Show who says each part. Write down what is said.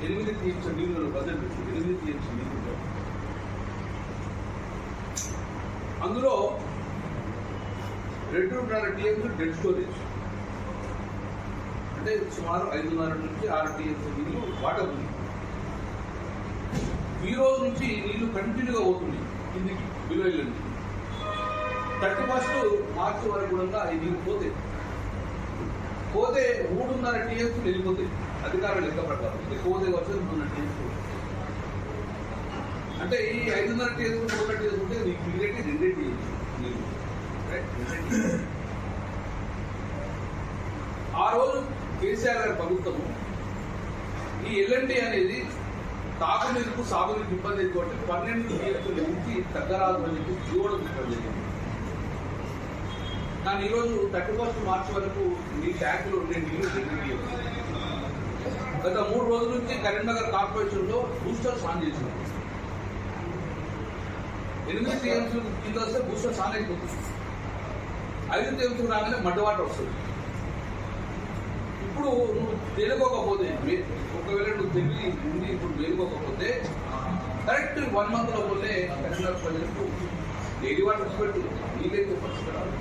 Speaker 1: 8 TMC నీళ్ళు budget 8 TMC నీళ్ళు, అందులో 2.5 టీఎంసీ డెడ్ స్టోరేజ్, అంటే సుమారు 5.5 నుంచి 6 టీఎంసీ నీళ్ళు వాటర్ ఉంది. ఈ రోజు నుంచి నీళ్లు కంటిన్యూగా అవుతుంది కిందికి విలువల నుంచి. 31 మార్చి వరకు కూడా ఈ నీళ్ళు పోతే 3.5 టీఎంసీ వెళ్ళిపోతాయి అధికారుల లెక్క ప్రకారం. పోతే వచ్చేది 3.5 టీఎంసీ. అంటే ఈ 5.5 టీఎంసీ 3.5 టీఎంసీ ఉంటే నీకు మిగిలితే 2 టీఎంసీ నీళ్ళు. ఆ రోజు కేసీఆర్ గారి ప్రభుత్వము ఈ ఎల్ఎన్టీ అనేది తాగునీరుకు సాగునీరుకు ఇబ్బంది ఎక్కువంటే 12 టీఎంసీల నుంచి తగ్గరాదు అని చెప్పి జీవోడం పెట్టడం జరిగింది. కానీ ఈరోజు 31 మార్చి వరకు ఈ ట్యాంకులు ఉండే నీళ్లు 2 టీఎంసీ. గత 3 రోజుల నుంచి కరీంనగర్ కార్పొరేషన్ లో బూస్టర్స్ ఆన్ చేసినారు. 8 టీఎంసీ కింద వస్తే బూస్టర్స్ ఆన్ అయిపోతుంది. 5 టీఎంసీ రాగానే మడ్డ వాటర్ వస్తుంది. ఇప్పుడు నువ్వు తెలుకోకపోతే, ఒకవేళ నువ్వు తెలివి ఉండి ఇప్పుడు తెలుకోకపోతే కరెక్ట్ 1 మంత్ లోపలే కరీంనగర్ ప్రజలకు డైలీ వాటర్ పెట్టి నీళ్ళైతే పరిస్థితి